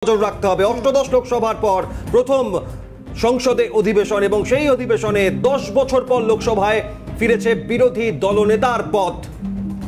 নজর রাখতে হবে। অষ্টদশ লোকসভার পর প্রথম সংসদে অধিবেশন এবং সেই অধিবেশনে 10 বছর পর লোকসভায় ফিরেছে বিরোধী দলনেতার পদ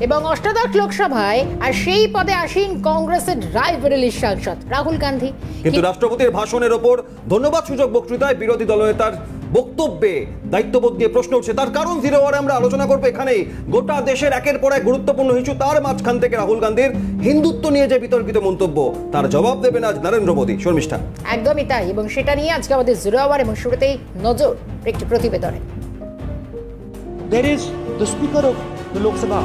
এবং অষ্টাদশ লোকসভায় আর সেই পদে আসীন কংগ্রেসের রায়বেরেলির সাংসদ রাহুল গান্ধী। কিন্তু রাষ্ট্রপতির ভাষণের ওপর ধন্যবাদ সূচক বক্তৃতায় বিরোধী দলনেতার বক্তব্যে দায়িত্ববোধ নিয়ে প্রশ্ন উঠছে। তার কারণ জিরো আওয়ারে আমরা আলোচনা করবো। এখানেই গোটা দেশের একের পর এক গুরুত্বপূর্ণ ইস্যু, তার মাঝখান থেকে রাহুল গান্ধীর হিন্দুত্ব নিয়ে যে বিতর্কিত মন্তব্য, তার জবাব দেবেন আজ নরেন্দ্র মোদী। শর্মিষ্ঠা, একদমই তাই, এবং সেটা নিয়ে আজকে আমাদের জিরো আওয়ার এবং শুরুতেই নজর একটি প্রতিবেদনে। There is the Speaker of the Lok Sabha,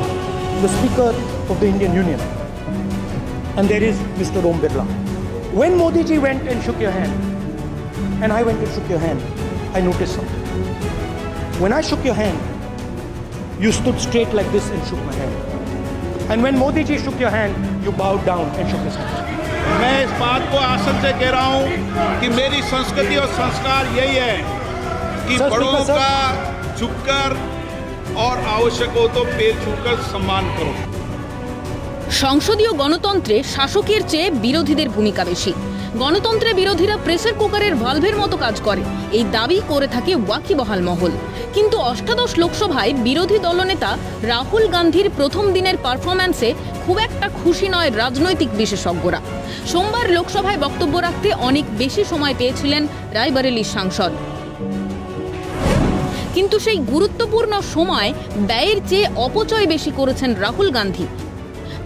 the Speaker of the Indian Union, and there is Mr. Om Birla. When Modi ji went and shook your hand, and I went and shook your hand, I noticed something. When I shook your hand, you stood straight like this and shook my hand. And when Modi ji shook your hand, you bowed down and shook his hand. मैं इस बात को आसन से कह रहा हूं कि मेरी संस्कृति और संस्कार यही है कि बड़ों का झुककर और आवश्यक हो तो पैर छूकर सम्मान करो। সংসদীয় গণতন্ত্রে শাসকের চেয়ে বিরোধীদের ভূমিকা বেশি। গণতন্ত্রে বিরোধীরা প্রেসার কুকারের ভালভের মতো কাজ করে, এই দাবি করে থাকে ওয়াকিবহাল মহল। কিন্তু অষ্টাদশ লোকসভায় বিরোধী দলনেতা রাহুল গান্ধীর প্রথম দিনের পারফরম্যান্সে খুব একটা খুশি নয় রাজনৈতিক বিশেষজ্ঞরা। সোমবার লোকসভায় বক্তব্য রাখতে অনেক বেশি সময় পেয়েছিলেন রায়বেরেলির সাংসদ, কিন্তু সেই গুরুত্বপূর্ণ সময় ব্যয়ের চেয়ে অপচয় বেশি করেছেন রাহুল গান্ধী,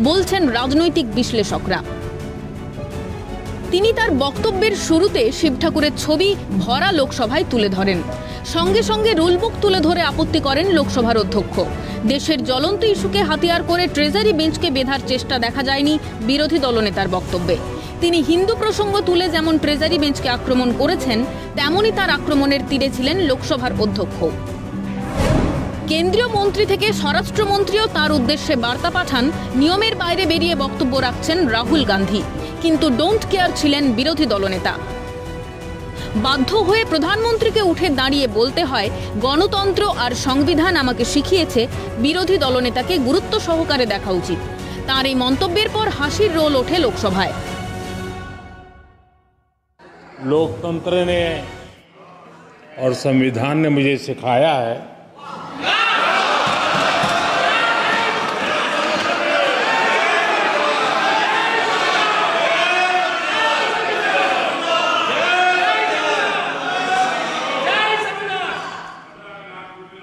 বলছেন রাজনৈতিক বিশ্লেষকরা। তিনি তার বক্তব্যের শুরুতে শিব ঠাকুরের ছবি ভরা লোকসভায় তুলে ধরেন, সঙ্গে সঙ্গে রুলবুক তুলে ধরে আপত্তি করেন লোকসভার অধ্যক্ষ। দেশের জ্বলন্ত ইস্যুকে হাতিয়ার করে ট্রেজারি বেঞ্চকে বেঁধার চেষ্টা দেখা যায়নি বিরোধী দলনেতার বক্তব্যে। তিনি হিন্দু প্রসঙ্গ তুলে যেমন ট্রেজারি বেঞ্চকে আক্রমণ করেছেন, তেমনই তার আক্রমণের তীরে ছিলেন লোকসভার অধ্যক্ষ। কেন্দ্রীয় মন্ত্রী থেকে স্বরাষ্ট্রমন্ত্রীও তার উদ্দেশ্যে বার্তা পাঠান, নিয়মের বাইরে বেরিয়ে বক্তব্য রাখছেন রাহুল গান্ধী। কিন্তু ডোন্ট কেয়ার ছিলেন বিরোধী দলনেতা। বাধ্য হয়ে প্রধানমন্ত্রীকে উঠে দাঁড়িয়ে বলতে হয়, গণতন্ত্র আর সংবিধান আমাকে শিখিয়েছে বিরোধী দলনেতাকে গুরুত্ব সহকারে দেখা উচিত। তার এই মন্তব্যের পর হাসির রোল ওঠে লোকসভায়। लोकतंत्र ने और संविधान ने मुझे सिखाया है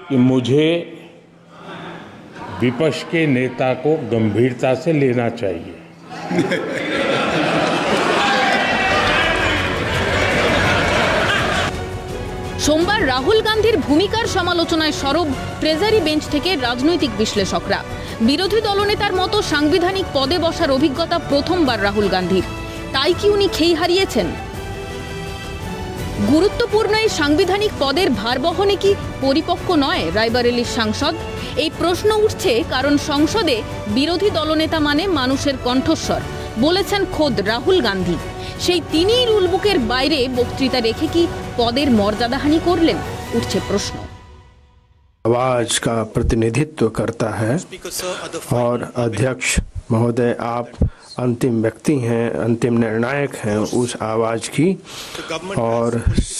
कि मुझे विपक्ष के नेता को गंभीरता से लेना चाहिए। সোমবার রাহুল গান্ধীর ভূমিকার সমালোচনায় সরব ট্রেজারি বেঞ্চ থেকে রাজনৈতিক বিশ্লেষকরা। বিরোধী দলনেতার মতো সাংবিধানিক পদে বসার অভিজ্ঞতা প্রথমবার রাহুল গান্ধীর, তাই কি উনি খেই হারিয়েছেন? গুরুত্বপূর্ণ এই সাংবিধানিক পদের ভার বহনে কি পরিপক্ক নয় রায়বেরেলির সাংসদ? এই প্রশ্ন উঠছে কারণ সংসদে বিরোধী দলনেতা মানে মানুষের কণ্ঠস্বর, বলেছেন খোদ রাহুল গান্ধী। সেই তিনিই রুলবুকের বাইরে বক্তৃতা রেখে কি পদের মর্যাদাহানি করলেন, উঠছে প্রশ্ন। आवाज का प्रतिनिधित्व करता है और अध्यक्ष महोदय आप अंतिम व्यक्ति हैं, अंतिम निर्णायक हैं उस आवाज की, और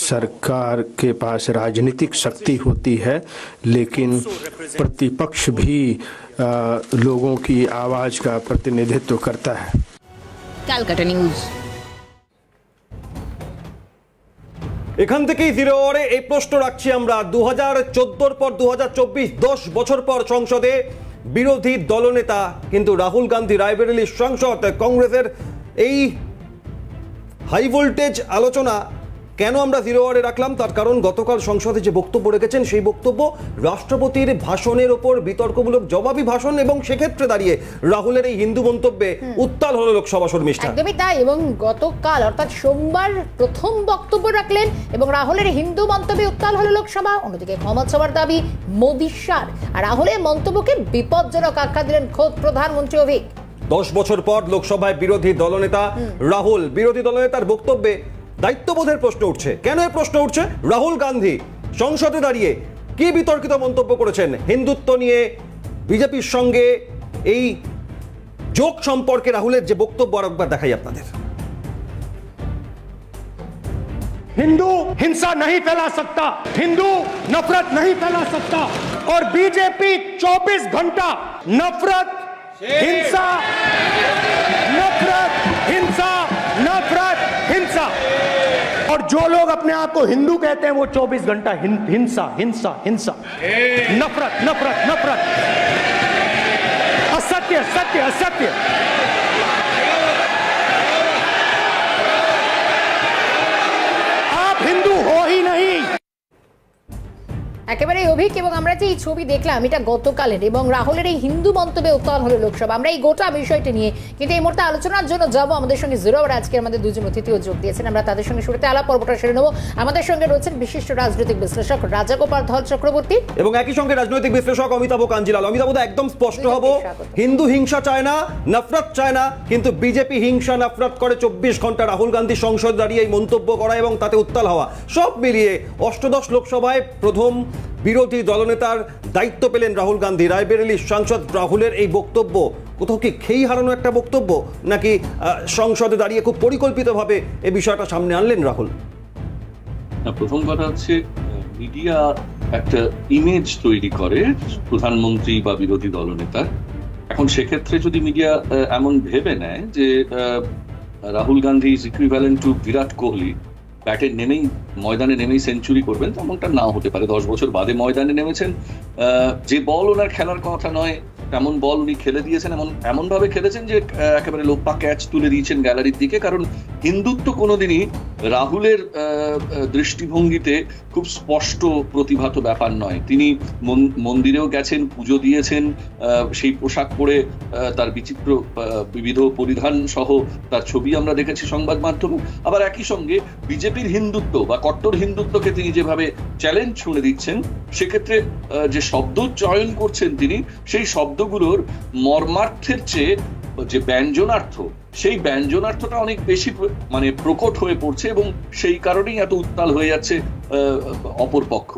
सरकार के पास राजनीतिक शक्ति होती है, लेकिन प्रतिपक्ष भी लोगों की आवाज का प्रतिनिधित्व करता है। ক্যালকাটা নিউজ। এখান থেকেই জিরো আওয়ারে এই প্রশ্ন রাখছি আমরা। 2014 পর 2024, 10 বছর পর সংসদে বিরোধী দলনেতা কিন্তু রাহুল গান্ধী, রায়বেরেলির সাংসদ। কংগ্রেসের এই হাই ভোল্টেজ আলোচনা কেন আমরা জিরো আওয়ারে রাখলাম, তার কারণ গতকাল সংসদে যে বক্তব্য রেখেছেন সেই বক্তব্য রাষ্ট্রপতির ভাষণের ওপর বিতর্কমূলক জবাবি ভাষণ, এবং সেক্ষেত্রে দাঁড়িয়ে রাহুলের এই হিন্দু মন্তব্যে উত্তাল হলো লোকসভা। শর্মিষ্ঠা, একদমই তাই, এবং গতকাল অর্থাৎ সোমবার প্রথম বক্তব্য রাখলেন এবং রাহুলের হিন্দু মন্তব্যে উত্তাল হলো লোকসভা। অন্যদিকে ক্ষমা চাওয়ার দাবি মোদির সার, আর রাহুলের মন্তব্যকে বিপজ্জনক আখ্যা দিলেন খোদ প্রধানমন্ত্রী অভিক। 10 বছর পর লোকসভায় বিরোধী দলনেতা রাহুল, বিরোধী দলনেতার বক্তব্যে দায়িত্ববোধের প্রশ্ন উঠছে। কেন এই প্রশ্ন উঠছে? রাহুল গান্ধী সংসদে দাঁড়িয়ে কি বিতর্কিত মন্তব্য করেছেন হিন্দুত্ব নিয়ে, বিজেপির সঙ্গে এই যোগ সম্পর্কে রাহুলের যে বক্তব্য আরেকবার দেখাই আপনাদের। हिंदू हिंसा नहीं फैला सकता, हिंदू नफरत नहीं फैला सकता, और बीजेपी 24 घंटा नफरत, हिंसा, नफरत, हिंसा, नफरत, हिंसा। और जो लोग अपने आप को हिंदू कहते हैं वो 24 घंटा हिंसा, हिंसा, हिंसा, नफरत, नफरत, नफरत, असत्य, सत्य, असत्य। आप हिंदू हो ही नहीं। একেবারে অভিক, এবং আমরা যে এই ছবি দেখলাম এটা গতকালের, এবং রাহুলের এই হিন্দু মন্তব্যে উত্তাল হলো লোকসভা। আমরা এই গোটা বিষয়টি নিয়ে কিন্তু এই মুহূর্তে আলোচনার জন্য যাবো আমাদের সঙ্গে জিরো আওয়ার। আজকে আমাদের দুজন অতিথিও যোগ দিয়েছেন, আমরা তাদের সঙ্গে শুরুতে আলাপ পর্বটা সেরে নেবো। আমাদের সঙ্গে রয়েছেন বিশিষ্ট রাজনৈতিক বিশ্লেষক রাজাগোপাল ধল চক্রবর্তী এবং একই সঙ্গে রাজনৈতিক বিশ্লেষক অমিতাভ কাঞ্জিলাল। অমিতাভ, একদম স্পষ্ট হব, হিন্দু হিংসা চায় না, নফরত চায় না, কিন্তু বিজেপি হিংসা নফরত করে। 24 ঘন্টা রাহুল গান্ধী সংসদ দাঁড়িয়ে এই মন্তব্য করা এবং তাতে উত্তাল হওয়া, সব মিলিয়ে অষ্টদশ লোকসভায় প্রথম বিরোধী দলনেতার দায়িত্ব পেলেন রাহুল গান্ধী। রায়বেরেলির সাংসদ রাহুলের এই বক্তব্য কোথাও কি খেই হারানো একটা বক্তব্য, নাকি সংসদে দাঁড়িয়ে খুব পরিকল্পিতভাবে এই বিষয়টা সামনে আনলেন রাহুল? প্রথম কথা হচ্ছে, মিডিয়া একটা ইমেজ তৈরি করে প্রধানমন্ত্রী বা বিরোধী দলনেতার। এখন সেক্ষেত্রে যদি মিডিয়া এমন ভেবে নেয় যে Rahul Gandhi is equivalent to Virat Kohli, ব্যাটে নেমেই ময়দানে নেমেই সেঞ্চুরি করবেন, তেমনটা নাও হতে পারে। 10 বছর বাদে ময়দানে নেমেছেন, যে বল ওনার খেলার কথা নয় তেমন বল উনি খেলে দিয়েছেন, এমন ভাবে খেলেছেন যে একেবারে লোপা ক্যাচ তুলে দিয়েছেন গ্যালারির দিকে। কারণ হিন্দুত্ব কোনোদিনই রাহুলের দৃষ্টিভঙ্গিতে খুব স্পষ্ট প্রতিভাত ব্যাপার নয়। তিনি মন্দিরেও গেছেন, পুজো দিয়েছেন, সেই পোশাক পরে তার বিচিত্র বিবিধ পরিধান সহ তার ছবি আমরা দেখেছি সংবাদ মাধ্যমে। আবার একই সঙ্গে বিজেপির হিন্দুত্ব বা কট্টর হিন্দুত্বকে তিনি যেভাবে চ্যালেঞ্জ ছুঁড়ে দিচ্ছেন, সেক্ষেত্রে যে শব্দ চয়ন করছেন তিনি, সেই শব্দগুলোর মর্মার্থের চেয়ে যে ব্যঞ্জনার্থ, সেই ব্যঞ্জনার্থটা অনেক বেশি মানে প্রকট হয়ে পড়ছে, এবং সেই কারণেই এত উত্তাল হয়ে যাচ্ছে অপরপক্ষ।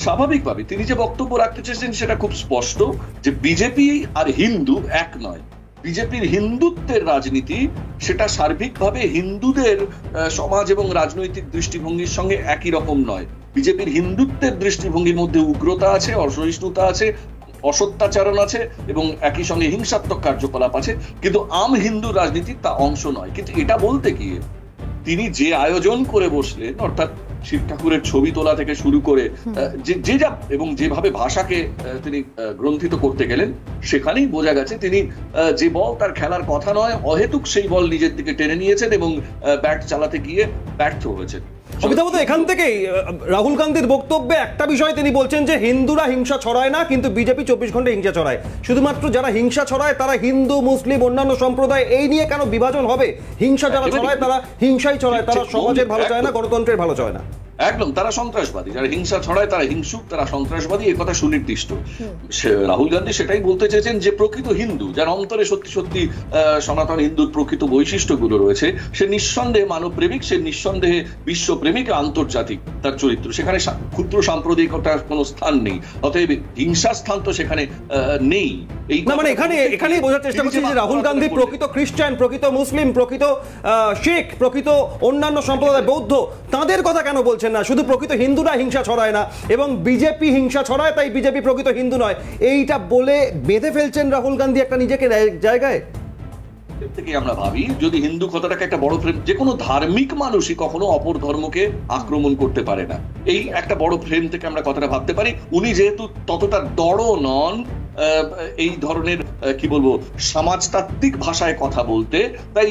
স্বাভাবিকভাবে তিনি যে বক্তব্য রাখতে চেয়েছেন সেটা খুব স্পষ্ট যে বিজেপি আর হিন্দু এক নয়। বিজেপির হিন্দুত্বের রাজনীতি সেটা সার্বিকভাবে হিন্দুদের সমাজ এবং রাজনৈতিক দৃষ্টিভঙ্গির সঙ্গে একই রকম নয়। বিজেপির হিন্দুত্বের দৃষ্টিভঙ্গির মধ্যে উগ্রতা আছে, অসহিষ্ণুতা আছে, অসত্যাচারণ আছে এবং একই সঙ্গে হিংসাত্মক কার্যকলাপ আছে, কিন্তু আম হিন্দু রাজনীতির তা অংশ নয়। কিন্তু এটা বলতে গিয়ে তিনি যে আয়োজন করে বসলেন, অর্থাৎ শিব ঠাকুরের ছবি তোলা থেকে শুরু করে যে যা এবং যেভাবে ভাষাকে তিনি গ্রন্থিত করতে গেলেন, সেখানেই বোঝা গেছে তিনি যে বল তার খেলার কথা নয়, অহেতুক সেই বল নিজের দিকে টেনে নিয়েছেন এবং ব্যাট চালাতে গিয়ে ব্যর্থ হয়েছেন। অমিতাভ, এখান থেকেই রাহুল গান্ধীর বক্তব্যে একটা বিষয় তিনি বলছেন যে হিন্দুরা হিংসা ছড়ায় না, কিন্তু বিজেপি 24 ঘন্টা হিংসা ছড়ায়। শুধুমাত্র যারা হিংসা ছড়ায় তারা হিন্দু, মুসলিম, অন্যান্য সম্প্রদায়, এই নিয়ে কেন বিভাজন হবে? হিংসা যারা ছড়ায় তারা হিংসাই ছড়ায়, তারা সমাজের ভালো চায় না, গণতন্ত্রের ভালো চায় না। একদম, তারা সন্ত্রাসবাদী। যারা হিংসা ছড়ায় তারা হিংসুক, তারা সন্ত্রাসবাদী, এ কথা সুনির্দিষ্ট। রাহুল গান্ধী সেটাই বলতে চেয়েছেন যে প্রকৃত হিন্দু, যার অন্তরে সত্যি সত্যি সনাতন হিন্দুর প্রকৃত বৈশিষ্ট্যগুলো রয়েছে, সে নিঃসন্দেহে মানবপ্রেমিক, সে নিঃসন্দেহে বিশ্বপ্রেমিক, আন্তর্জাতিক তার চরিত্র। সেখানে ক্ষুদ্র সাম্প্রদায়িকতার কোনো স্থান নেই, অতএব হিংসার স্থান তো সেখানে নেই। এই না, মানে এখানেই বোঝার চেষ্টা করছি যে রাহুল গান্ধী প্রকৃত খ্রিস্টান, প্রকৃত মুসলিম, প্রকৃত শিখ, প্রকৃত অন্যান্য সম্প্রদায়, বৌদ্ধ, তাদের কথা কেন বলছেন না? শুধু প্রকৃত হিন্দুরা হিংসা ছড়ায় না এবং বিজেপি হিংসা ছড়ায়, তাই বিজেপি প্রকৃত হিন্দু নয়, এইটা বলে বেঁধে ফেলছেন রাহুল গান্ধী একটা নিজেকে জায়গায়। থেকে আমরা ভাবি যদি হিন্দু কথাটাকে একটা বড় ফ্রেম, যে কোনো ধার্মিক মানুষই কখনো অপর ধর্মকে আক্রমণ করতে পারে না, এই একটা বড় ফ্রেম থেকে আমরা কথাটা ভাবতে পারি। উনি যেহেতু ততটা দড় নন এই ধরনের কি বলবো সমাজতাত্ত্বিক ভাষায় কথা বলতে, তাই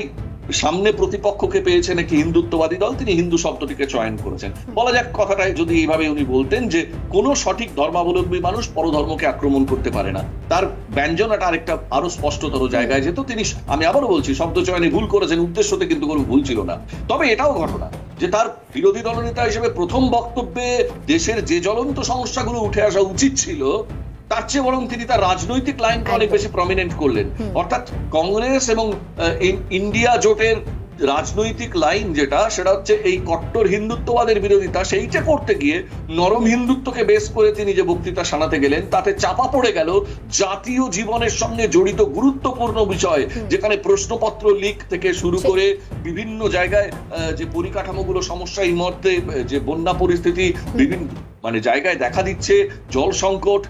সামনে প্রতিপক্ষকে পেয়েছেন একটি হিন্দুত্ববাদী দল, তিনি হিন্দু শব্দটিকে চয়ন করেছেন। বলা যাক কথাটাই যদি এইভাবে উনি বলতেন যে কোনো সঠিক ধর্মাবলম্বী মানুষ পরধর্মকে আক্রমণ করতে পারে না, তার ব্যঞ্জনাটা আরেকটা আরো স্পষ্টতর জায়গায় যেত। তিনি, আমি আবারও বলছি, শব্দ চয়নে ভুল করেছেন, উদ্দেশ্যতে কিন্তু কোনো ভুল ছিল না। তবে এটাও ঘটনা যে তার বিরোধী দলনেতা হিসেবে প্রথম বক্তব্যে দেশের যে জ্বলন্ত সমস্যাগুলো উঠে আসা উচিত ছিল, তার চেয়ে বরং তিনি তার রাজনৈতিক লাইনকে অনেক বেশি প্রমিনেন্ট করলেন। অর্থাৎ কংগ্রেস এবং ইন্ডিয়া জোটের রাজনৈতিক লাইন যেটা, সেটা হচ্ছে এই কট্টর হিন্দুত্ববাদের বিরোধিতা, সেইটা করতে গিয়ে নরম হিন্দুত্বকে বেস করে তিনি যে বক্তৃতা শোনাতে গেলেন, তাতে চাপা পড়ে গেল জাতীয় জীবনের সঙ্গে জড়িত গুরুত্বপূর্ণ বিষয়, যেখানে প্রশ্নপত্র লিক থেকে শুরু করে বিভিন্ন জায়গায় যে পরিকাঠামোগুলো সমস্যা, এই মুহূর্তে যে বন্যা পরিস্থিতি বিভিন্ন জায়গায় দেখা দিচ্ছে, জল সংকট,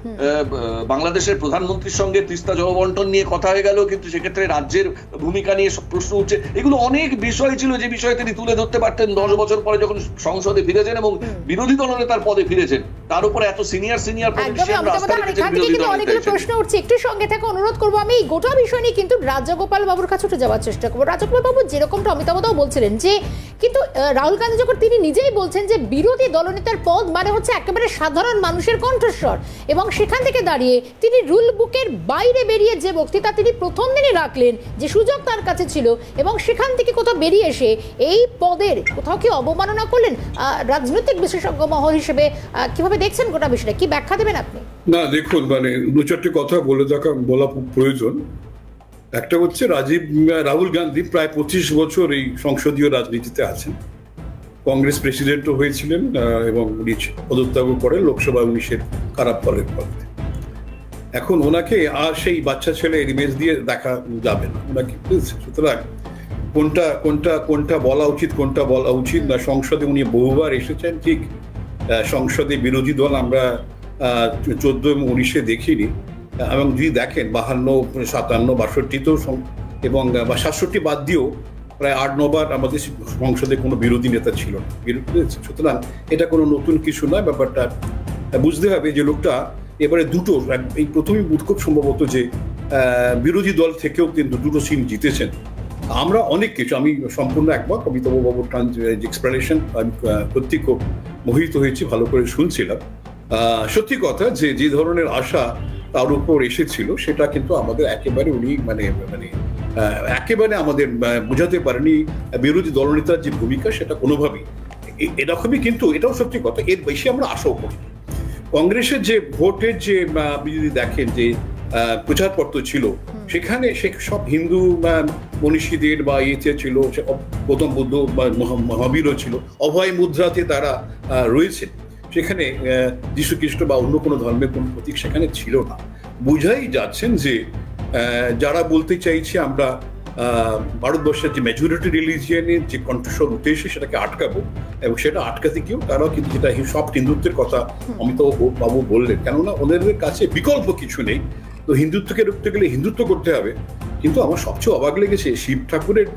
বাংলাদেশের প্রধানমন্ত্রীর সঙ্গে তিস্তা জল বন্টন নিয়ে কথা হয়ে গেল, কিন্তু সেক্ষেত্রে রাজ্যের ভূমিকা নিয়ে প্রশ্ন উঠছে। এগুলো অনেক বিষয় ছিল যে বিষয়ে তিনি তুলে ধরতে পারতেন 10 বছর পরে যখন সংসদে ফিরেছেন এবং বিরোধী দলনেতার পদে ফিরেছেন। তার উপরে এত সিনিয়র অনেকগুলো প্রশ্ন উঠছে, একটু সঙ্গে থেকে অনুরোধ করবো। আমি এই গোটা বিষয় নিয়ে কিন্তু রাজগোপাল বাবুর কাছে উঠে যাওয়ার চেষ্টা করবো। রাজগোপাল বাবু, যেরকমটা অমিতাভদাও বলছিলেন যে কিন্তু রাহুল গান্ধী যখন তিনি নিজেই বলছেন যে বিরোধী দলনেতার পদ মানে হচ্ছে একেবারে সাধারণ মানুষের কণ্ঠস্বর, এবং সেখান থেকে দাঁড়িয়ে তিনি রুল বুকের বাইরে বেরিয়ে যে বক্তৃতা তিনি প্রথম দিনই রাখলেন, যে সুযোগ তার কাছে ছিল, এবং সেখান থেকে কোথাও বেরিয়ে এসে এই পদের কোথাও কি অবমাননা করলেন? রাজনৈতিক বিশেষজ্ঞ মহল হিসেবে কিভাবে দেখছেন গোটা বিষয়টা, কি ব্যাখ্যা দেবেন আপনি? না দেখুন, দু চারটি কথা বলা প্রয়োজন। একটা হচ্ছে রাহুল গান্ধী প্রায় 25 বছর এই সংসদীয় রাজনীতিতে আছেন। কংগ্রেস প্রেসিডেন্টও হয়েছিলেন এবং উনি পদত্যাগ করেন লোকসভা 19-এর খারাপ ফলের ফলে। এখন ওনাকে আর সেই বাচ্চা ছেলে ইমেজ দিয়ে দেখা যাবে না ওনাকে। সুতরাং কোনটা বলা উচিত, কোনটা বলা উচিত না, সংসদে উনি বহুবার এসেছেন, ঠিক সংসদে বিরোধী দল আমরা 14 এবং 19-এ দেখিনি। এবং যদি দেখেন 52, 57, 62 এবং 67 বাদ দিয়েও প্রায় 8-9 বার আমাদের সংসদে কোনো বিরোধী নেতা ছিল না। সুতরাং এটা কোনো নতুন কিছু নয়। ব্যাপারটা বুঝতে হবে যে লোকটা এবারে দুটো, এই প্রথমেই খুব সম্ভবত যে বিরোধী দল থেকেও কিন্তু 2টো সিট জিতেছেন। আমরা অনেক কিছু, আমি সম্পূর্ণ একবার অমিতাভ বাবুর এক্সপ্লেনেশন আমি প্রত্যেক মোহিত হয়েছি, ভালো করে শুনছিলাম। সত্যি কথা যে ধরনের আশা তার উপর এসেছিল সেটা কিন্তু আমাদের একেবারে উনি একেবারে আমাদের বোঝাতে পারেনি। বিরোধী দলনেতার যে ভূমিকা সেটা কোনোভাবেই এরকমই, কিন্তু এটাও সত্যি কথা, এর বেশি আমরা আশাও করি। কংগ্রেসের যে ভোটের যে যদি দেখেন যে প্রচারপত্র ছিল, সেখানে সব হিন্দু মনীষীদের বা ইয়েতে ছিল, গৌতম বুদ্ধ বা মহাবীরও ছিল, অভয় মুদ্রাতে তারা রয়েছেন। সেখানে যীশু খ্রিস্ট বা অন্য কোনো ধর্মের কোনো প্রতীক সেখানে ছিল না। বোঝাই যাচ্ছেন যে যারা বলতে চাইছে আমরা ভারতবর্ষের যে মেজরিটি রিলিজিয়ানের যে কণ্ঠস্বর উঠে এসে সেটাকে আটকাবো, এবং সেটা আটকাতে গিয়েও তারাও কিন্তু যেটা সব হিন্দুত্বের কথা অমিতাভ বাবু বললেন, কেননা ওদের কাছে বিকল্প কিছু নেই। তো হিন্দুত্বকে রুখতে গেলে হিন্দুত্ব করতে হবে। কিন্তু আমার সবচেয়ে অবাক লেগেছে শিব ঠাকুরের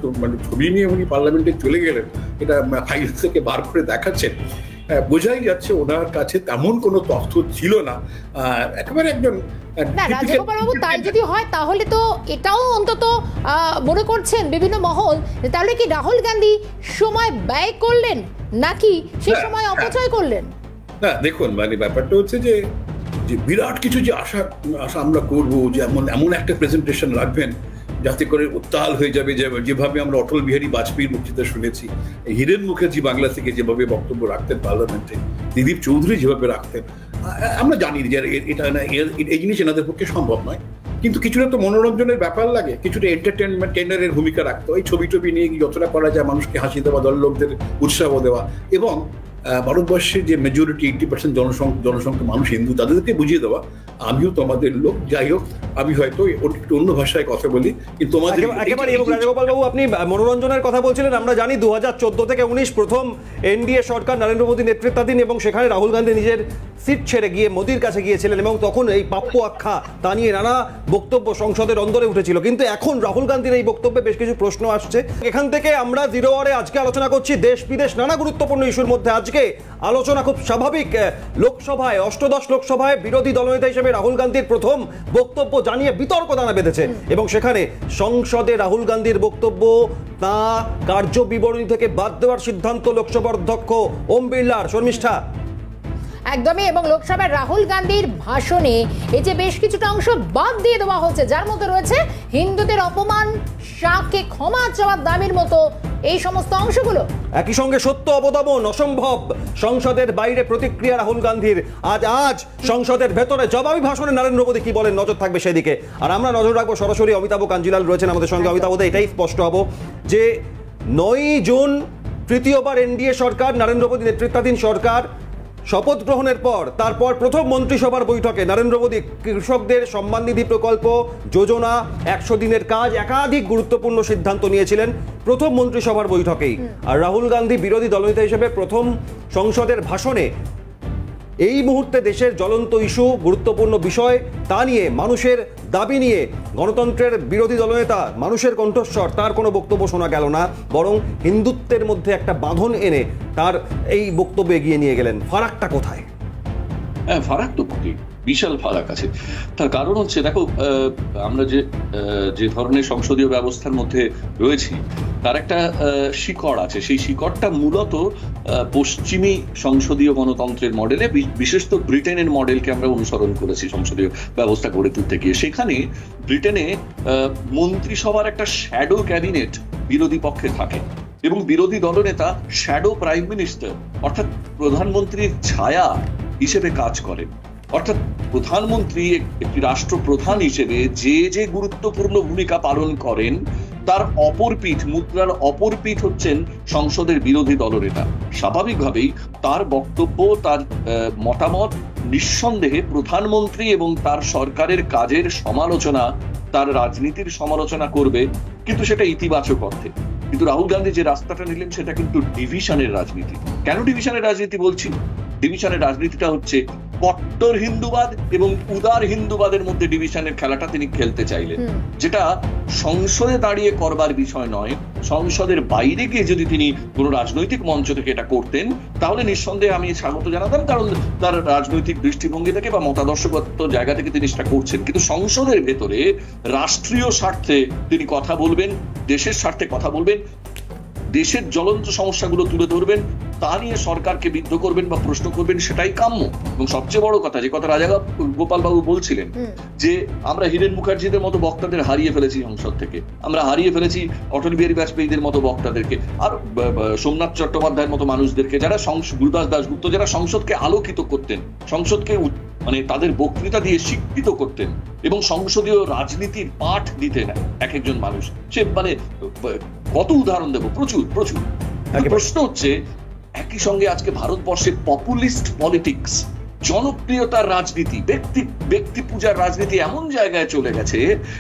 ছবি নিয়ে উনি পার্লামেন্টে চলে গেলেন, এটা ফাইল থেকে বার করে দেখাচ্ছেন। বোঝাই যাচ্ছে ওনার কাছে তেমন কোনো তথ্য ছিল না, একেবারে একজন। রাজগোপালবাবু, তাই যদি হয় তাহলে তো এটাও অন্তত মনে করছেন বিভিন্ন মহল, তাহলে কি রাহুল গান্ধী সময় ব্যয় করলেন নাকি সেই সময় অপচয় করলেন? না দেখুন, ব্যাপারটা হচ্ছে যে বিরাট কিছু যে আশা আমরা করবো, যে এমন একটা প্রেজেন্টেশন রাখবেন যাতে করে উত্তাল হয়ে যাবে, যেভাবে আমরা অটল বিহারী বাজপেয়ীর বক্তৃতা শুনেছি, হিরেন মুখার্জি বাংলা থেকে যেভাবে বক্তব্য রাখতেন পার্লামেন্টে, দিলীপ চৌধুরী যেভাবে রাখতেন, আমরা জানি যে এটা এই জিনিস এনাদের পক্ষে সম্ভব নয়। কিন্তু কিছুটা তো মনোরঞ্জনের ব্যাপার লাগে, কিছুটা এন্টারটেইনারের ভূমিকা রাখতে হয়, ছবি নিয়ে যতটা করা যায় মানুষকে হাসি দেওয়া, দল লোকদের উৎসাহ দেওয়া, এবং ভারতবর্ষের যে মেজরিটি 80% জনসংখ্যা মানুষ হিন্দু, তাদেরকে বুঝিয়ে দেওয়া আমিও তোমাদের লোক। যাই হোক, আমি হয়তো একটু অন্য ভাষায় কথা বলি, কিন্তু রাজগোপাল বাবু, আপনি মনোরঞ্জনের কথা বলছিলেন। আমরা জানি 2014 থেকে 19 প্রথম এনডিএ সরকার নরেন্দ্র মোদী নেতৃত্বাধীন, এবং সেখানে রাহুল গান্ধী নিজের সিট ছেড়ে গিয়ে মোদীর কাছে গিয়েছিলেন, এবং তখন এই প্রাপ্য আখ্যা তা নিয়ে নানা বক্তব্য সংসদের অন্দরে উঠেছিল। কিন্তু এখন রাহুল গান্ধীর এই বক্তব্যে বেশ কিছু প্রশ্ন আসছে। এখান থেকে আমরা জিরো আওয়ারে আজকে আলোচনা করছি দেশ বিদেশ নানা গুরুত্বপূর্ণ ইস্যুর মধ্যে। আজকে আলোচনা খুব স্বাভাবিক, লোকসভায় 18 লোকসভায় বিরোধী দলনেতা হিসেবে রাহুল গান্ধীর প্রথম বক্তব্য জানিয়ে বিতর্ক দানা বেঁধেছে, এবং সেখানে সংসদে রাহুল গান্ধীর বক্তব্য তা কার্য বিবরণী থেকে বাদ দেওয়ার সিদ্ধান্ত লোকসভার অধ্যক্ষ ওম বিড়লার। শর্মিষ্ঠা, একদমই, এবং লোকসভায় রাহুল গান্ধীর ভাষণে এই যে বেশ কিছুটা অংশ বাদ দিয়ে দেওয়া হচ্ছে, যার মধ্যে রয়েছে হিন্দুদের অপমান, শাহকে ক্ষমা চাওয়ার দাবির মতো এই সমস্ত অংশগুলো। একই সঙ্গে সত্য অবদমন অসম্ভব, সংসদের বাইরে প্রতিক্রিয়া রাহুল গান্ধীর। আজ সংসদের ভেতরে জবাবি ভাষণে নরেন্দ্র মোদী কি বলেন, নজর থাকবে সেদিকে। আর আমরা নজর রাখবো সরাসরি অমিতাভ কাঞ্জিলাল রয়েছেন আমাদের সঙ্গে। অমিতাভ, এটাই স্পষ্ট হবো যে 9ই জুন তৃতীয়বার এনডিএ সরকার, নরেন্দ্র মোদী নেতৃত্বাধীন সরকার শপথ গ্রহণের পর তারপর প্রথম মন্ত্রিসভার বৈঠকে নরেন্দ্র মোদী কৃষকদের সম্মান নিধি প্রকল্প, যোজনা, 100 দিনের কাজ, একাধিক গুরুত্বপূর্ণ সিদ্ধান্ত নিয়েছিলেন প্রথম মন্ত্রিসভার বৈঠকেই। আর রাহুল গান্ধী বিরোধী দলনেতা হিসেবে প্রথম সংসদের ভাষণে এই মুহূর্তে দেশের জ্বলন্ত ইস্যু, গুরুত্বপূর্ণ বিষয় তা নিয়ে, মানুষের দাবি নিয়ে গণতন্ত্রের বিরোধী দলনেতা, মানুষের কণ্ঠস্বর, তার কোনো বক্তব্য শোনা গেল না, বরং হিন্দুত্বের মধ্যে একটা বাঁধন এনে তার এই বক্তব্য এগিয়ে নিয়ে গেলেন। ফারাকটা কোথায়? হ্যাঁ, ফারাক তো বিশাল ফারাক আছে। তার কারণ হচ্ছে, দেখো, আমরা যে ধরনের সংসদীয় ব্যবস্থার মধ্যে রয়েছি তার একটা শিকড় আছে। সেই শিকড়টা মূলত পশ্চিমী সংসদীয় গণতন্ত্রের মডেলে, বিশেষত ব্রিটেনের মডেলকে আমরা অনুসরণ করেছি সংসদীয় ব্যবস্থা গড়ে তুলতে গিয়ে। সেখানে ব্রিটেনে মন্ত্রিসভার একটা শ্যাডো ক্যাবিনেট বিরোধী পক্ষে থাকে এবং বিরোধী দলনেতা শ্যাডো প্রাইম মিনিস্টার, অর্থাৎ প্রধানমন্ত্রীর ছায়া হিসেবে কাজ করেন। অর্থাৎ প্রধানমন্ত্রী একটি রাষ্ট্রপ্রধান হিসেবে যে গুরুত্বপূর্ণ ভূমিকা পালন করেন তার অপরপিঠ, মুদ্রার অপরপিঠ হচ্ছেন সংসদের বিরোধী দলনেতা। স্বাভাবিকভাবেই তার বক্তব্য, তার মতামত নিঃসন্দেহে প্রধানমন্ত্রী এবং তার সরকারের কাজের সমালোচনা, তার রাজনীতির সমালোচনা করবে, কিন্তু সেটা ইতিবাচক অর্থে। কিন্তু রাহুল গান্ধী যে রাস্তাটা নিলেন সেটা কিন্তু ডিভিশনের রাজনীতি। কেন ডিভিশনের রাজনীতি বলছি? ডিভিশনের রাজনীতিটা হচ্ছে কট্টর হিন্দুবাদ এবং উদার হিন্দুবাদের মধ্যে ডিভিশনের খেলাটা তিনি খেলতে চাইলেন, যেটা সংসদে দাঁড়িয়ে করবার বিষয় নয়। সংসদের বাইরে গিয়ে যদি তিনি কোনো রাজনৈতিক মঞ্চ থেকে এটা করতেন তাহলে নিঃসন্দেহে আমি স্বাগত জানাতাম, কারণ তার রাজনৈতিক দৃষ্টিভঙ্গি থেকে বা মতাদর্শগত জায়গা থেকে তিনি সেটা করছেন। কিন্তু সংসদের ভেতরে রাষ্ট্রীয় স্বার্থে তিনি কথা বলবেন, দেশের স্বার্থে কথা বলবেন, দেশের জ্বলন্ত সমস্যাগুলো তুলে ধরবেন, তা নিয়ে সরকারকে বিদ্ধ করবেন বা প্রশ্ন করবেন, সেটাই কাম্য। এবং সবচেয়ে বড় কথা, যে কথা রাজা গোপাল বাবু বলছিলেন, যে আমরা হিরেন মুখার্জিদের মতো বক্তাদের হারিয়ে ফেলেছি সংসদ থেকে, আমরা হারিয়ে ফেলেছি অটল বিহারী বাজপেয়ীদের মতো বক্তাদেরকে, আর সোমনাথ চট্টোপাধ্যায়ের মতো মানুষদেরকে, যারা গুরুদাস দাশগুপ্ত, যারা সংসদকে আলোকিত করতেন, সংসদকে মানে তাদের বক্তৃতা দিয়ে শিক্ষিত করতেন এবং সংসদীয় রাজনীতির পাঠ দিতেন এক একজন মানুষ। সে মানে কত উদাহরণ দেবো, প্রচুর প্রচুর। প্রশ্ন হচ্ছে, একই সঙ্গে আজকে ভারতবর্ষে পপুলিস্ট পলিটিক্স, জনপ্রিয়তার রাজনীতি, ব্যক্তি পূজার রাজনীতি এমন জায়গায় চলে গেছে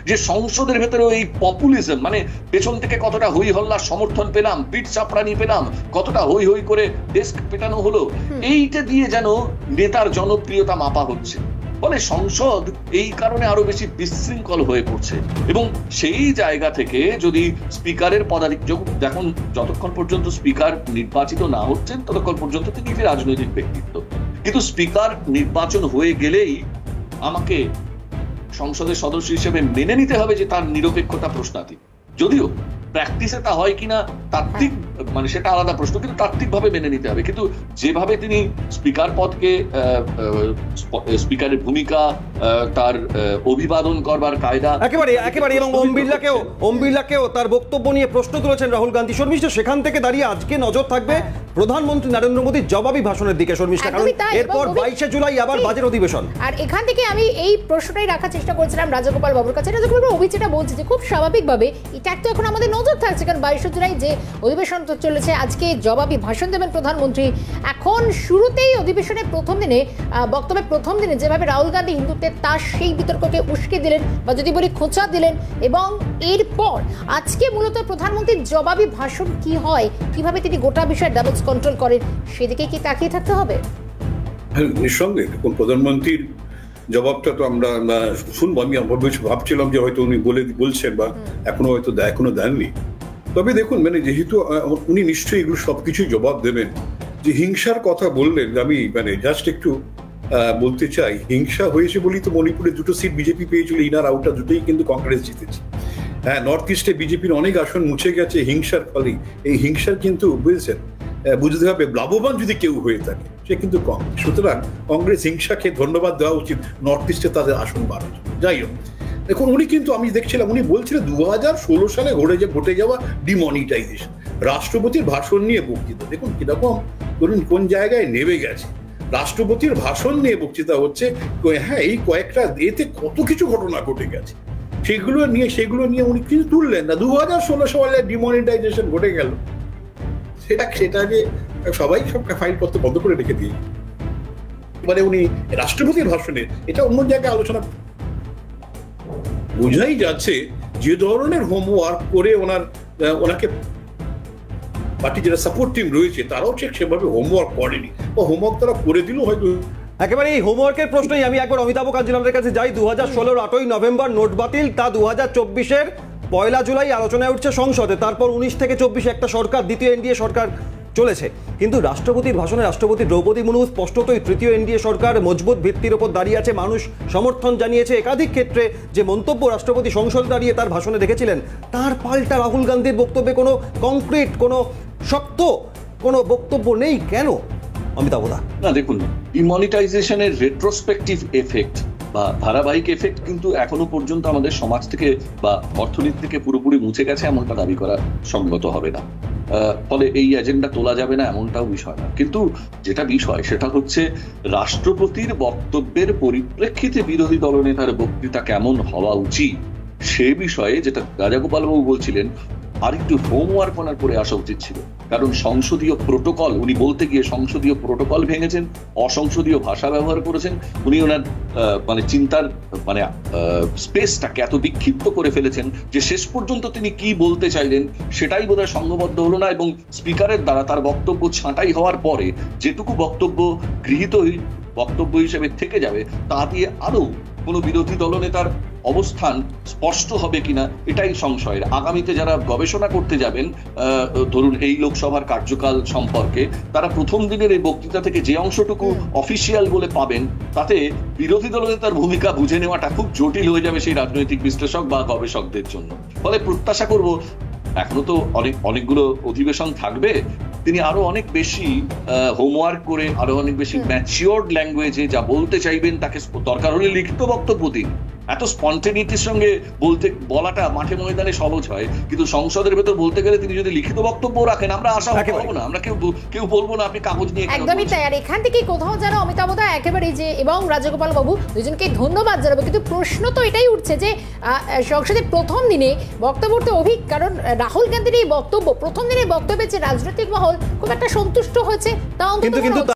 যে সংসদের ভেতরে এই পপুলিজম, মানে পেছন থেকে কতটা হই হল্লার সমর্থন পেলাম, পিঠ চাপড়ানি পেলাম, কতটা হই হই করে ডেস্ক পেটানো হলো, এইটা দিয়ে যেন নেতার জনপ্রিয়তা মাপা হচ্ছে। ফলে সংসদ এই কারণে আরো বেশি বিশৃঙ্খল হয়ে পড়ছে। এবং সেই জায়গা থেকে যদি স্পিকারের দেখুন, যতক্ষণ পর্যন্ত স্পিকার নির্বাচিত না হচ্ছেন ততক্ষণ পর্যন্ত তিনি একটি রাজনৈতিক ব্যক্তিত্ব, কিন্তু স্পিকার নির্বাচন হয়ে গেলেই আমাকে সংসদের সদস্য হিসেবে মেনে নিতে হবে যে তার নিরপেক্ষতা প্রশ্নাতীত। যদিও প্র্যাকটিসে তা হয় কিনা তাত্ত্বিক, মানে সেটা আলাদা প্রশ্ন, কিন্তু তাত্ত্বিকভাবে মেনে নিতে হবে। কিন্তু যেভাবে তিনি স্পিকার পদকে, স্পিকারের ভূমিকা, তার অভিবাদন করবার কায়দা একেবারে এবং ওম বিড়লাকেও তার বক্তব্য নিয়ে প্রশ্ন তুলেছেন রাহুল গান্ধী। শর্মিষ্ঠা, সেখান থেকে দাঁড়িয়ে আজকে নজর থাকবে প্রধানমন্ত্রী নরেন্দ্র মোদীর জবাবি ভাষণের দিকে। শর্মিষ্ঠা, কারণ এরপর 22শে জুলাই আবার বাজেট অধিবেশন, আর এখান থেকে আমি এই প্রশ্নটাই রাখার চেষ্টা করছিলাম রাজগোপাল বাবুর কাছে। রাজগোপাল বাবু যেটা বলছে যে খুব স্বাভাবিকভাবে এটা তো এখন আমাদের নজর থাকছে, কারণ 22শে জুলাই যে অধিবেশন চলেছে, আজকে জবাবি ভাষণ দেবেন প্রধানমন্ত্রী। এখন শুরুতেই অধিবেশনের প্রথম দিনে, বক্তব্যের প্রথম দিনে যেভাবে রাহুল গান্ধী হিন্দুত্বের তার সেই বিতর্ককে উস্কে দিলেন, বা যদি বলি খোঁচা দিলেন, এবং এরপর আজকে মূলত প্রধানমন্ত্রীর জবাবি ভাষণ কি হয়, কিভাবে তিনি গোটা বিষয়ে ডাবল কন্ট্রোল করেন, সেদিকে কি তাকিয়ে থাকতে হবে? নিঃসন্দেহে দেখুন, প্রধানমন্ত্রীর জবাবটা তো আমরা শুনবো। আমি ভাবছিলাম যে হয়তো উনি বলছেন বা এখনো দেননি। তবে দেখুন, মানে যেহেতু উনি নিশ্চয়ই এগুলো সবকিছুই জবাব দেবেন। যে হিংসার কথা বললেন, আমি মানে জাস্ট একটু বলতে চাই, হিংসা হয়েছে বলেই তো মণিপুরে 2টো সিট বিজেপি পেয়েছিল, ইনার আউটার দুটোই কিন্তু কংগ্রেস জিতেছে। হ্যাঁ, নর্থ ইস্টে বিজেপির অনেক আসন মুছে গেছে হিংসার ফলেই। এই হিংসার কিন্তু বুঝেছেন, বুঝতে হবে লাভবান যদি কেউ হয়ে থাকে সে কিন্তু কংগ্রেস। সুতরাং কংগ্রেস হিংসাকে ধন্যবাদ দেওয়া উচিত, নর্থ ইস্টে তাদের আসন বাড়ানো। যাই হোক, দেখুন উনি কিন্তু, আমি দেখছিলাম উনি বলছিলেন 2016 সালে ঘটে যাওয়া ডিমনিটাইজেশন, রাষ্ট্রপতির ভাষণ নিয়ে বক্তৃতা। দেখুন কিরকম, ধরুন কোন জায়গায় নেমে গেছে। রাষ্ট্রপতির ভাষণ নিয়ে বক্তৃতা হচ্ছে, হ্যাঁ এই কয়েকটা এতে কত কিছু ঘটনা ঘটে গেছে। সেগুলো নিয়ে উনি কিছু তুললেন না। 2016 সালে ডিমনিটাইজেশন ঘটে গেল, সেটা যে সবাই সব ফাইলপত্র বন্ধ করে রেখে দিয়ে, মানে উনি রাষ্ট্রপতির ভাষণে এটা অন্য জায়গায় আলোচনা, বোঝাই যাচ্ছে যে ধরনের হোমওয়ার্ক করে ওনাকে পার্টি যারা সাপোর্ট টিম রয়েছে তারাও ঠিক সেভাবে হোমওয়ার্ক করেনি, বা হোমওয়ার্ক তারা করে দিলেও হয়তো। একেবারে এই হোমওয়ার্কের প্রশ্নই আমি একবার অমিতাভ কাঞ্জিলালের কাছে যাই। 2016 8ই নভেম্বর নোট বাতিল, তা 2024-এর 1 জুলাই আলোচনায় উঠছে সংসদে, তারপর 19 থেকে 24 একটা সরকার, দ্বিতীয় এনডিএ সরকার চলেছে। কিন্তু রাষ্ট্রপতির ভাষণে রাষ্ট্রপতি দ্রৌপদী মুর্মু স্পষ্টতই তৃতীয় এনডিএ সরকার মজবুত ভিত্তির ওপর দাঁড়িয়ে আছে, মানুষ সমর্থন জানিয়েছে। একাধিক ক্ষেত্রে যে মন্তব্য রাষ্ট্রপতি সংসদে দাঁড়িয়ে তার ভাষণে রেখেছিলেন, তার পাল্টা রাহুল গান্ধীর বক্তব্যে কোনো কংক্রিট, কোনো শক্ত কোনো বক্তব্য নেই কেন অমিতাভ দা? না দেখুন, ডিমনিটাইজেশনের রেট্রোস্পেক্টিভ এফেক্ট বা ধারাবাহিক এফেক্ট কিন্তু এখনো পর্যন্ত আমাদের সমাজ থেকে বা অর্থনীতি থেকে পুরোপুরি মুছে গেছে এমনটা দাবি করা সঙ্গত হবে না। ফলে এই এজেন্ডা তোলা যাবে না এমনটাও বিষয় না। কিন্তু যেটা বিষয় সেটা হচ্ছে রাষ্ট্রপতির বক্তব্যের পরিপ্রেক্ষিতে বিরোধী দলনেতার বক্তৃতা কেমন হওয়া উচিত সে বিষয়ে যেটা রাজাগোপালবাবু বলছিলেন, আর একটু হোমওয়ার্ক ওনার করে আসা উচিত ছিল। কারণ সংসদীয় প্রোটোকল, উনি বলতে গিয়ে সংসদীয় প্রোটোকল ভেঙেছেন, অসংসদীয় ভাষা ব্যবহার করেছেন, উনি ওনার মানে চিন্তার মানে স্পেসটাকে এত বিক্ষিপ্ত করে ফেলেছেন যে শেষ পর্যন্ত তিনি কি বলতে চাইলেন সেটাই বোধহয় সংঘবদ্ধ হলো না। এবং স্পিকারের দ্বারা তার বক্তব্য ছাঁটাই হওয়ার পরে যেটুকু বক্তব্য গৃহীত বক্তব্য হিসেবে থেকে যাবে তা দিয়ে আদৌ কোনো বিরোধী দলনেতার অবস্থান স্পষ্ট হবে কিনা এটাই সংশয়ের। আগামীতে যারা গবেষণা করতে যাবেন ধরুন এই লোকসভার কার্যকাল সম্পর্কে, তারা প্রথম দিনের এই বক্তৃতা থেকে যে অংশটুকু অফিসিয়াল বলে পাবেন তাতে বিরোধী দলনেতার ভূমিকা বুঝে নেওয়াটা খুব জটিল হয়ে যাবে সেই রাজনৈতিক বিশ্লেষক বা গবেষকদের জন্য। ফলে প্রত্যাশা করব, এখনো তো অনেকগুলো অধিবেশন থাকবে, তিনি আরো অনেক বেশি হোমওয়ার্ক করে আরো অনেক বেশি ম্যাচিওরড ল্যাঙ্গুয়েজে যা বলতে চাইবেন, তাকে দরকার হলে লিখিত বক্তব্য দিন। এত স্পন্টেনিটির সঙ্গে বলাটা মাঠে ময়দানে সহজ হয়, কিন্তু সংসদের ভেতর বলতে গেলে তিনি যদি লিখিত বক্তব্য রাখেন আমরা আশা করবো না, আমরা কেউ বলবো না আপনি কাগজ নিয়ে। একদমই তাই। আর এখান থেকে কোথাও যেন অমিতাভ দা একেবারে যে এবং রাজগোপাল বাবু দুজনকে ধন্যবাদ জানাবো, কিন্তু প্রশ্ন তো এটাই উঠছে যে সংসদের প্রথম দিনে বক্তব্য তো কারণ রাহুল গান্ধীর এই বক্তব্য প্রথম দিনে বক্তব্যে যে রাজনৈতিক মহল খুব একটা সন্তুষ্ট হয়েছে তা অন্তত